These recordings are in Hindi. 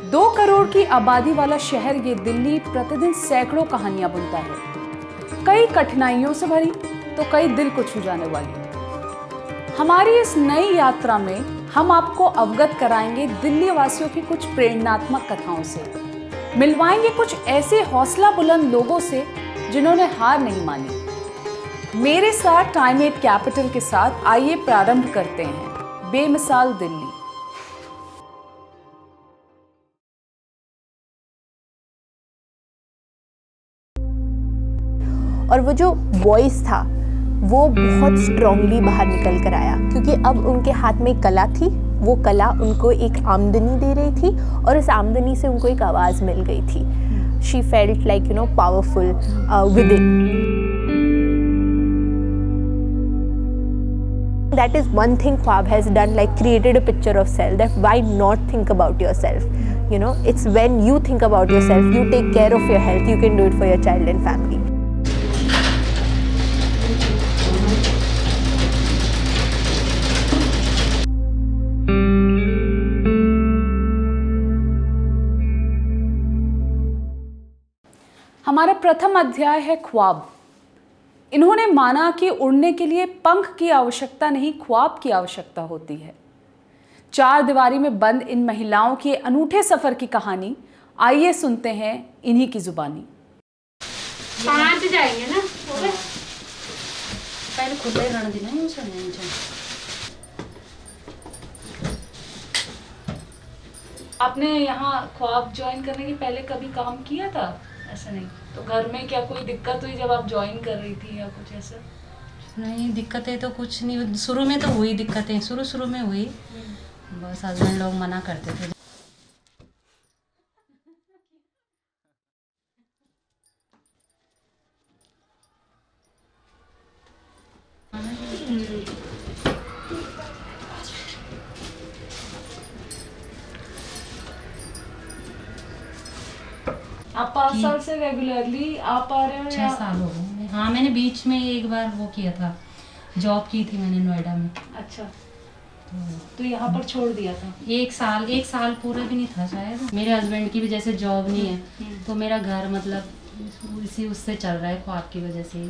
2 करोड़ की आबादी वाला शहर ये दिल्ली प्रतिदिन सैकड़ों कहानियां बुनता है, कई कठिनाइयों से भरी तो कई दिल को छू जाने वाली। हमारी इस नई यात्रा में हम आपको अवगत कराएंगे दिल्ली वासियों की कुछ प्रेरणात्मक कथाओं से, मिलवाएंगे कुछ ऐसे हौसला बुलंद लोगों से जिन्होंने हार नहीं मानी। मेरे साथ टाइम 8 कैपिटल के साथ आइए प्रारंभ करते हैं बेमिसाल दिल्ली। और वो जो वॉइस था वो बहुत स्ट्रांगली बाहर निकल कर आया, क्योंकि अब उनके हाथ में कला थी। वो कला उनको एक आमदनी दे रही थी और उस आमदनी से उनको एक आवाज़ मिल गई थी। She felt like powerful with in. That is one thing Khwab has done, like created a picture of self, that why not think about yourself? It's when you think about yourself, you take care of your health, you can do it for your child and family. हमारा प्रथम अध्याय है ख्वाब। इन्होंने माना कि उड़ने के लिए पंख की आवश्यकता नहीं, ख्वाब की आवश्यकता होती है। 4 दीवारी में बंद इन महिलाओं के अनूठे सफर की कहानी आइए सुनते हैं इन्हीं की जुबानी। 5 जाएंगे ना, पहले खुले रण देना आपने यहाँ ख्वाब ज्वाइन करने के पहले कभी काम किया था? ऐसा नहीं तो घर में क्या कोई दिक्कत हुई जब आप ज्वाइन कर रही थी या कुछ ऐसा? नहीं, दिक्कतें तो कुछ नहीं, शुरू में तो हुई दिक्कतें, शुरू में हुई, बस हस्बैंड लोग मना करते थे। आप 5 साल से रेगुलरली आप आ रहे हो? 6 साल हो गए। हाँ, मैंने बीच में एक बार वो किया था, जॉब की थी मैंने नोएडा में। अच्छा, तो यहाँ पर छोड़ दिया था? 1 साल पूरा भी नहीं था शायद। मेरे हस्बैंड की भी जैसे जॉब नहीं है तो मेरा घर मतलब इसी उससे चल रहा है, ख्वाब की वजह से।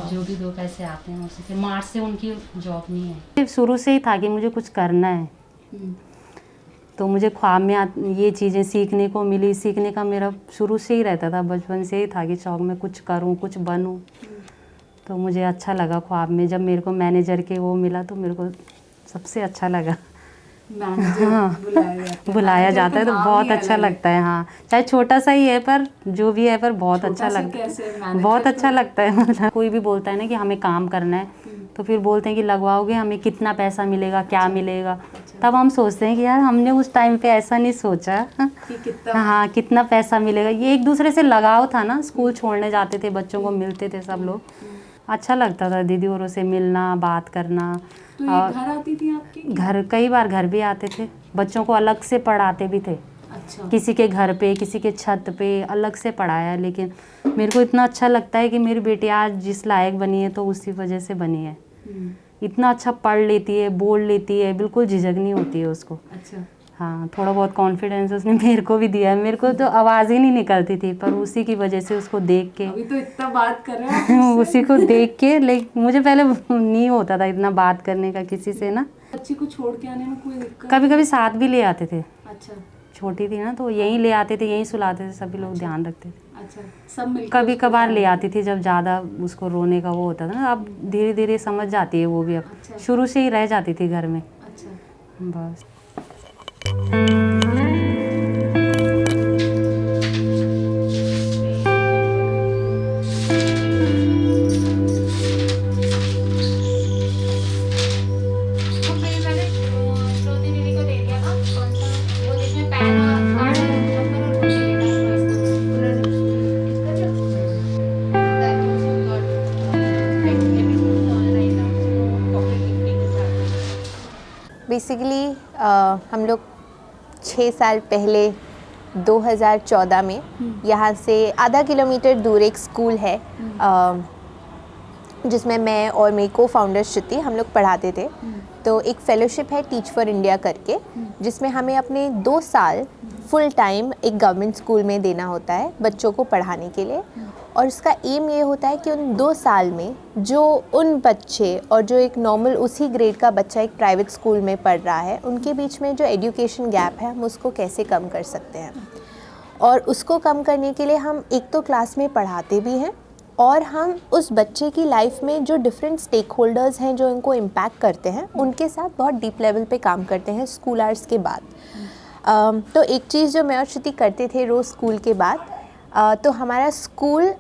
जो भी 2 पैसे आते हैं उसी से। मार्च से उनकी जॉब नहीं है। शुरू से ही था कि मुझे कुछ करना है, तो मुझे ख्वाब में ये चीज़ें सीखने को मिली। सीखने का मेरा शुरू से ही रहता था, बचपन से ही था कि शौक में कुछ करूं, कुछ बनूं। तो मुझे अच्छा लगा ख्वाब में जब मेरे को मैनेजर के वो मिला तो मेरे को सबसे अच्छा लगा। बुलाया जाता है तो बहुत अच्छा लगता है। हाँ, चाहे छोटा सा ही है पर जो भी है पर बहुत अच्छा लगता है, बहुत अच्छा लगता है। मतलब कोई भी बोलता है ना कि हमें काम करना है तो फिर बोलते हैं कि लगवाओगे, हमें कितना पैसा मिलेगा, क्या मिलेगा। तब हम सोचते हैं कि यार हमने उस टाइम पे ऐसा नहीं सोचा कि हाँ कितना पैसा मिलेगा। ये एक दूसरे से लगाव था ना, स्कूल छोड़ने जाते थे, बच्चों को मिलते थे सब लोग, अच्छा लगता था दीदी औरों से मिलना, बात करना। तो ये घर आती थी आपके? घर कई बार घर भी आते थे, बच्चों को अलग से पढ़ाते भी थे। अच्छा। किसी के घर पे, किसी के छत पे अलग से पढ़ाया। लेकिन मेरे को इतना अच्छा लगता है कि मेरी बेटी आज जिस लायक बनी है तो उसी वजह से बनी है। इतना अच्छा पढ़ लेती है, बोल लेती है, बिल्कुल झिझक नहीं होती है उसको। अच्छा। हाँ, थोड़ा बहुत कॉन्फिडेंस उसने मेरे को भी दिया है। मेरे को तो आवाज़ ही नहीं निकलती थी, पर उसी की वजह से उसको देख के अभी तो इतना बात कर रहे हैं उसी को देख के। लेकिन मुझे पहले नहीं होता था इतना बात करने का किसी से ना। बच्ची को छोड़ के आने में कोई दिक्कत? कभी कभी साथ भी ले आते थे। अच्छा। छोटी थी ना तो यहीं ले आते थे, यहीं सुलाते थे, सभी लोग ध्यान रखते थे। अच्छा, सब मिलकर? कभी कभार ले आती थी जब ज़्यादा उसको रोने का वो होता था ना। अब धीरे धीरे समझ जाती है वो भी। अब अच्छा। शुरू से ही रह जाती थी घर में। अच्छा। बस। बेसिकली हम लोग 6 साल पहले 2014 में यहाँ से आधा किलोमीटर दूर एक स्कूल है जिसमें मैं और मेरी को फाउंडर श्रुति हम लोग पढ़ाते थे। तो एक फेलोशिप है टीच फॉर इंडिया करके, जिसमें हमें अपने 2 साल फुल टाइम एक गवर्नमेंट स्कूल में देना होता है बच्चों को पढ़ाने के लिए। और इसका एम ये होता है कि उन 2 साल में जो उन बच्चे और जो एक नॉर्मल उसी ग्रेड का बच्चा एक प्राइवेट स्कूल में पढ़ रहा है, उनके बीच में जो एजुकेशन गैप है हम उसको कैसे कम कर सकते हैं। और उसको कम करने के लिए हम एक तो क्लास में पढ़ाते भी हैं, और हम उस बच्चे की लाइफ में जो डिफरेंट स्टेक होल्डर्स हैं जो इनको इम्पैक्ट करते हैं, उनके साथ बहुत डीप लेवल पे काम करते हैं स्कूल आवर्स के बाद। तो एक चीज़ जो मैं और श्रुति करते थे रोज़ स्कूल के बाद, तो हमारा स्कूल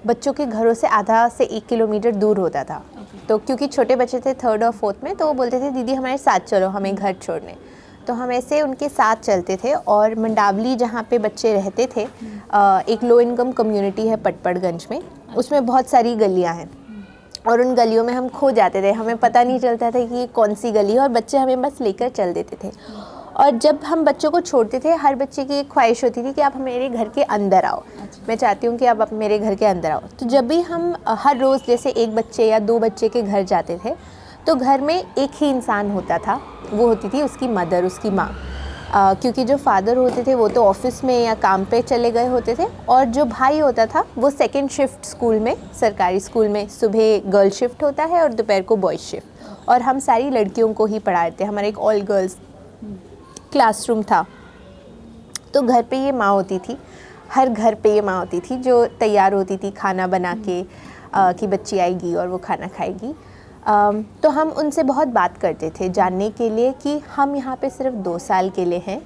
बच्चों के घरों से आधा से 1 किलोमीटर दूर होता था। तो क्योंकि छोटे बच्चे थे 3rd और 4th में, तो वो बोलते थे दीदी हमारे साथ चलो हमें घर छोड़ने। तो हम ऐसे उनके साथ चलते थे। और मंडावली जहाँ पे बच्चे रहते थे, एक लो इनकम कम्युनिटी है पटपड़गंज में, उसमें बहुत सारी गलियाँ हैं और उन गलियों में हम खो जाते थे। हमें पता नहीं चलता था कि ये कौन सी गली है, और बच्चे हमें बस लेकर चल देते थे। और जब हम बच्चों को छोड़ते थे, हर बच्चे की एक ख्वाहिश होती थी कि आप मेरे घर के अंदर आओ। मैं चाहती हूँ कि आप मेरे घर के अंदर आओ। तो जब भी हम हर रोज़ जैसे 1 बच्चे या 2 बच्चे के घर जाते थे, तो घर में एक ही इंसान होता था, वो होती थी उसकी मदर, उसकी माँ। क्योंकि जो फादर होते थे वो तो ऑफिस में या काम पे चले गए होते थे, और जो भाई होता था वो 2nd शिफ्ट स्कूल में, सरकारी स्कूल में सुबह गर्ल शिफ्ट होता है और दोपहर को बॉयज़ शिफ्ट। और हम सारी लड़कियों को ही पढ़ाते, हमारा एक ऑल गर्ल्स क्लासरूम था। तो घर पे ये माँ होती थी, हर घर पे ये माँ होती थी जो तैयार होती थी खाना बना के कि बच्ची आएगी और वो खाना खाएगी। तो हम उनसे बहुत बात करते थे जानने के लिए कि हम यहाँ पे सिर्फ 2 साल के लिए हैं,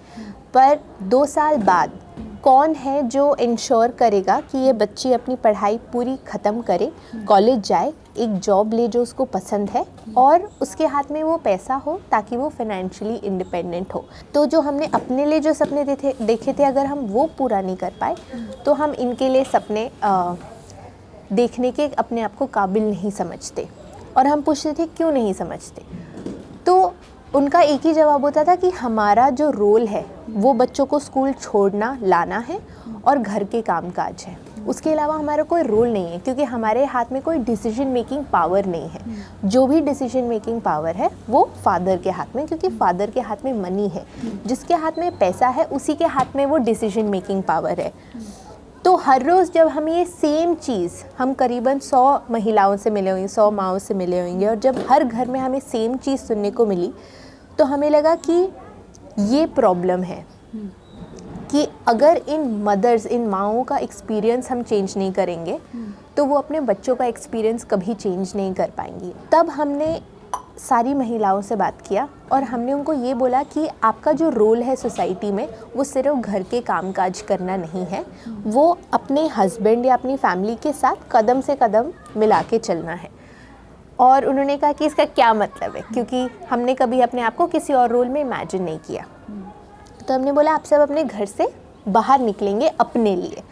पर 2 साल बाद कौन है जो इंश्योर करेगा कि ये बच्ची अपनी पढ़ाई पूरी ख़त्म करे, कॉलेज जाए, एक जॉब ले जो उसको पसंद है, और उसके हाथ में वो पैसा हो ताकि वो फाइनेंशियली इंडिपेंडेंट हो। तो जो हमने अपने लिए जो सपने देखे थे, अगर हम वो पूरा नहीं कर पाए, तो हम इनके लिए सपने देखने के अपने आप को काबिल नहीं समझते। और हम पूछते थे क्यों नहीं समझते, तो उनका एक ही जवाब होता था कि हमारा जो रोल है वो बच्चों को स्कूल छोड़ना लाना है और घर के कामकाज है, उसके अलावा हमारा कोई रोल नहीं है, क्योंकि हमारे हाथ में कोई डिसीजन मेकिंग पावर नहीं है। जो भी डिसीजन मेकिंग पावर है वो फादर के हाथ में, क्योंकि फादर के हाथ में मनी है, जिसके हाथ में पैसा है उसी के हाथ में वो डिसीजन मेकिंग पावर है। तो हर रोज़ जब हम ये सेम चीज़, हम करीबन 100 महिलाओं से मिले होंगे, 100 माँओं से मिले होंगे, और जब हर घर में हमें सेम चीज़ सुनने को मिली, तो हमें लगा कि ये प्रॉब्लम है कि अगर इन मदर्स, इन माँओं का एक्सपीरियंस हम चेंज नहीं करेंगे, तो वो अपने बच्चों का एक्सपीरियंस कभी चेंज नहीं कर पाएंगी। तब हमने सारी महिलाओं से बात किया और हमने उनको ये बोला कि आपका जो रोल है सोसाइटी में, वो सिर्फ घर के कामकाज करना नहीं है, वो अपने हस्बैंड या अपनी फैमिली के साथ कदम से कदम मिला के चलना है। और उन्होंने कहा कि इसका क्या मतलब है, क्योंकि हमने कभी अपने आप को किसी और रोल में इमेजिन नहीं किया। तो हमने बोला आप सब अपने घर से बाहर निकलेंगे अपने लिए।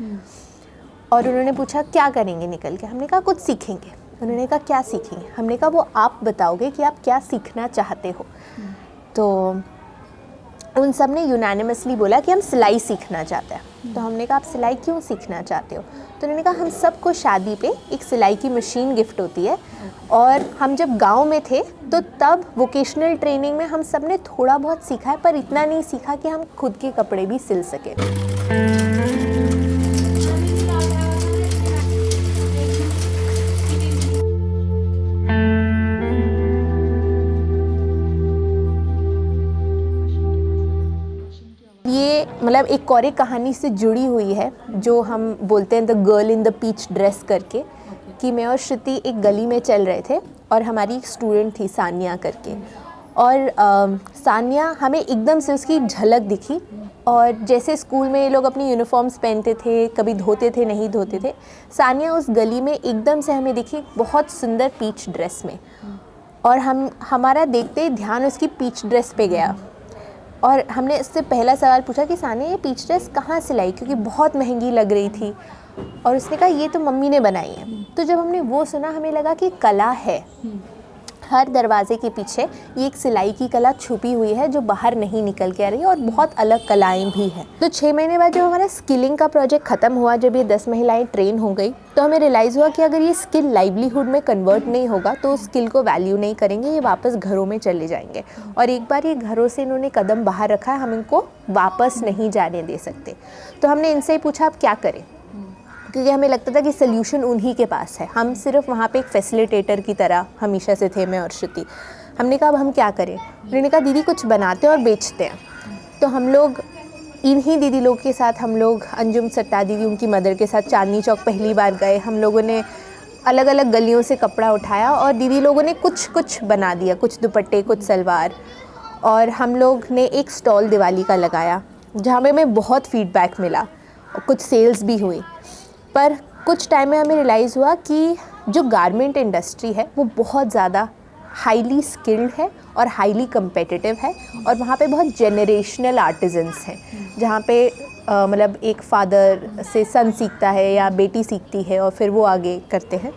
और उन्होंने पूछा क्या करेंगे निकल के, हमने कहा कुछ सीखेंगे। उन्होंने कहा क्या सीखेंगे, हमने कहा वो आप बताओगे कि आप क्या सीखना चाहते हो। तो उन सब ने यूनानिमसली बोला कि हम सिलाई सीखना चाहते हैं। तो हमने कहा आप सिलाई क्यों सीखना चाहते हो, तो उन्होंने कहा हम सबको शादी पे एक सिलाई की मशीन गिफ्ट होती है, और हम जब गांव में थे तो तब वोकेशनल ट्रेनिंग में हम सब ने थोड़ा बहुत सीखा है, पर इतना नहीं सीखा कि हम खुद के कपड़े भी सिल सकें। ये मतलब एक कौरे कहानी से जुड़ी हुई है, जो हम बोलते हैं the girl in the peach dress करके, कि मैं और श्रुति एक गली में चल रहे थे और हमारी एक स्टूडेंट थी सानिया करके, और सानिया हमें एकदम से उसकी झलक दिखी। और जैसे स्कूल में ये लोग अपनी यूनिफॉर्म्स पहनते थे, कभी धोते थे नहीं धोते थे, सानिया उस गली में एकदम से हमें दिखी बहुत सुंदर पीच ड्रेस में, और हमारा देखते ही ध्यान उसकी पीच ड्रेस पे गया। और हमने इससे पहला सवाल पूछा कि सानिया ये पीच ड्रेस कहाँ से लाई, क्योंकि बहुत महंगी लग रही थी। और उसने कहा ये तो मम्मी ने बनाई है। तो जब हमने वो सुना हमें लगा कि कला है, हर दरवाजे के पीछे ये एक सिलाई की कला छुपी हुई है जो बाहर नहीं निकल के आ रही है, और बहुत अलग कलाएं भी हैं। तो 6 महीने बाद जब हमारा स्किलिंग का प्रोजेक्ट ख़त्म हुआ, जब ये 10 महिलाएं ट्रेन हो गई, तो हमें रियलाइज़ हुआ कि अगर ये स्किल लाइवलीहुड में कन्वर्ट नहीं होगा तो उस स्किल को वैल्यू नहीं करेंगे, ये वापस घरों में चले जाएंगे। और एक बार ये घरों से इन्होंने कदम बाहर रखा है, हम इनको वापस नहीं जाने दे सकते। तो हमने इनसे ही पूछा अब क्या करें, क्योंकि हमें लगता था कि सल्यूशन उन्हीं के पास है। हम सिर्फ वहाँ पे एक फैसिलिटेटर की तरह हमेशा से थे, मैं और श्रुति। हमने कहा अब हम क्या करें। उन्होंने कहा दीदी कुछ बनाते हैं और बेचते हैं। तो हम लोग इन्हीं दीदी लोग के साथ, हम लोग अंजुम सट्टा दीदी उनकी मदर के साथ चांदनी चौक पहली बार गए। हम लोगों ने अलग अलग गलियों से कपड़ा उठाया और दीदी लोगों ने कुछ बना दिया, कुछ दुपट्टे, कुछ सलवार। और हम लोग ने एक स्टॉल दिवाली का लगाया जहाँ पे हमें बहुत फीडबैक मिला और कुछ सेल्स भी हुई। पर कुछ टाइम में हमें रियलाइज़ हुआ कि जो गारमेंट इंडस्ट्री है वो बहुत ज़्यादा हाईली स्किल्ड है और हाईली कम्पिटिटिव है, और वहाँ पे बहुत जेनरेशनल आर्टिजन्स हैं, जहाँ पे मतलब एक फादर से सन सीखता है या बेटी सीखती है और फिर वो आगे करते हैं।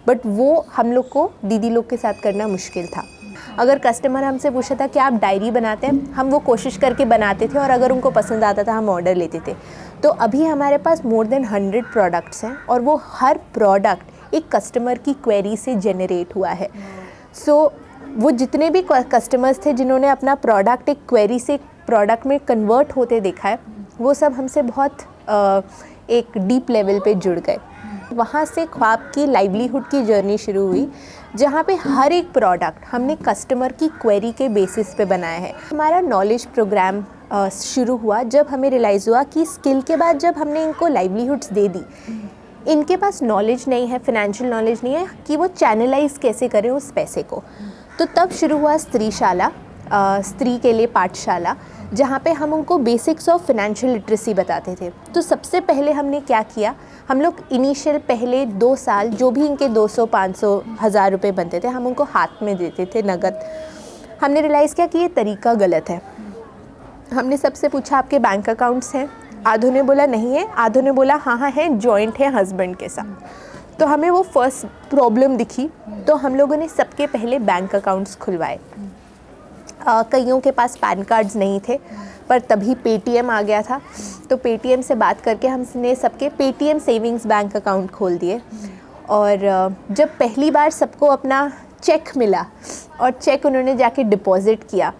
बट वो हम लोग को दीदी लोग के साथ करना मुश्किल था। अगर कस्टमर हमसे पूछा था कि आप डायरी बनाते हैं, हम वो कोशिश करके बनाते थे, और अगर उनको पसंद आता था हम ऑर्डर लेते थे। तो अभी हमारे पास मोर देन 100 प्रोडक्ट्स हैं, और वो हर प्रोडक्ट एक कस्टमर की क्वेरी से जनरेट हुआ है। सो वो जितने भी कस्टमर्स थे जिन्होंने अपना प्रोडक्ट एक क्वेरी से प्रोडक्ट में कन्वर्ट होते देखा है, वो सब हमसे बहुत एक डीप लेवल पे जुड़ गए। वहाँ से ख्वाब की लाइवलीहुड की जर्नी शुरू हुई, जहाँ पे हर एक प्रोडक्ट हमने कस्टमर की क्वेरी के बेसिस पे बनाया है। हमारा नॉलेज प्रोग्राम शुरू हुआ जब हमें रियलाइज़ हुआ कि स्किल के बाद जब हमने इनको लाइवलीहुड्स दे दी, इनके पास नॉलेज नहीं है, फिनेंशियल नॉलेज नहीं है कि वो चैनलाइज कैसे करें उस पैसे को। तो तब शुरू हुआ स्त्रीशाला, स्त्री के लिए पाठशाला, जहाँ पे हम उनको बेसिक्स ऑफ फिनेंशियल लिटरेसी बताते थे। तो सबसे पहले हमने क्या किया, हम लोग इनिशियल पहले 2 साल जो भी इनके 200, 500, 1000 रुपये बनते थे हम उनको हाथ में देते थे नगद। हमने रियलाइज़ किया कि ये तरीका गलत है। हमने सबसे पूछा आपके बैंक अकाउंट्स हैं? आधों ने बोला नहीं है, आधों ने बोला हाँ है, जॉइंट है हस्बैंड के साथ। तो हमें वो फर्स्ट प्रॉब्लम दिखी, तो हम लोगों ने सबके पहले बैंक अकाउंट्स खुलवाए। कईयों के पास पैन कार्ड्स नहीं थे, पर तभी पेटीएम आ गया था, तो पेटीएम से बात करके हमने सबके पेटीएम सेविंग्स बैंक अकाउंट खोल दिए। और जब पहली बार सबको अपना चेक मिला और चेक उन्होंने जाके डिपॉज़िट किया,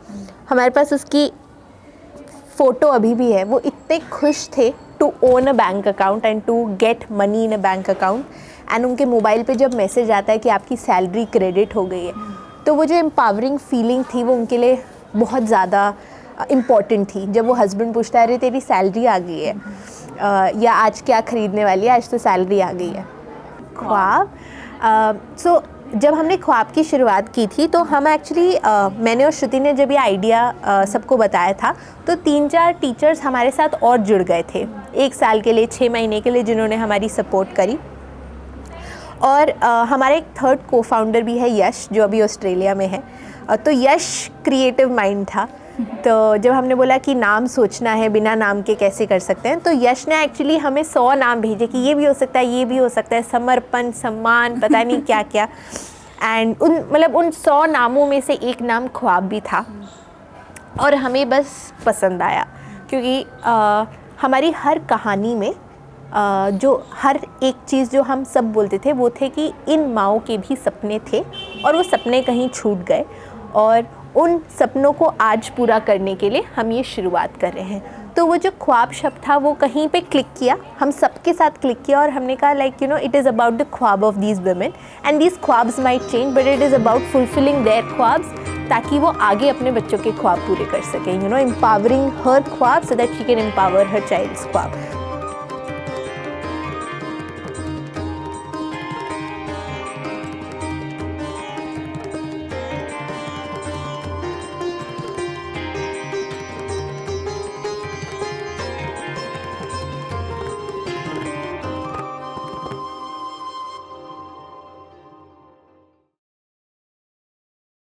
हमारे पास उसकी फ़ोटो अभी भी है। वो इतने खुश थे to own a bank account and to get money in a bank account. And उनके मोबाइल पे जब मैसेज आता है कि आपकी सैलरी क्रेडिट हो गई है, तो वो जो एम्पावरिंग फीलिंग थी वो उनके लिए बहुत ज़्यादा इम्पॉर्टेंट थी। जब वो हस्बैंड पूछता है अरे तेरी सैलरी आ गई है, या आज क्या ख़रीदने वाली है, आज तो सैलरी आ गई है। ख्वाब, सो जब हमने ख्वाब की शुरुआत की थी तो हम एक्चुअली मैंने और श्रुति ने जब ये आइडिया सबको बताया था, तो 3-4 टीचर्स हमारे साथ और जुड़ गए थे 1 साल के लिए, 6 महीने के लिए, जिन्होंने हमारी सपोर्ट करी। और हमारा एक थर्ड को-फाउंडर भी है, यश, जो अभी ऑस्ट्रेलिया में है। तो यश क्रिएटिव माइंड था, तो जब हमने बोला कि नाम सोचना है, बिना नाम के कैसे कर सकते हैं, तो यश ने एक्चुअली हमें 100 नाम भेजे कि ये भी हो सकता है, ये भी हो सकता है, समर्पण, सम्मान, पता नहीं क्या क्या। एंड उन 100 नामों में से एक नाम ख्वाब भी था, और हमें बस पसंद आया, क्योंकि हमारी हर कहानी में जो हर एक चीज़ जो हम सब बोलते थे वो थे कि इन माँओं के भी सपने थे और वो सपने कहीं छूट गए, और उन सपनों को आज पूरा करने के लिए हम ये शुरुआत कर रहे हैं। तो वो जो ख्वाब शब्द था वो कहीं पे क्लिक किया, हम सबके साथ क्लिक किया, और हमने कहा like it is about the khwab of these women, and these khwabs might change but it is about fulfilling their khwabs, ताकि वो आगे अपने बच्चों के ख्वाब पूरे कर सकें, एम्पावरिंग हर ख्वाब so that she can empower her child's ख्वाब।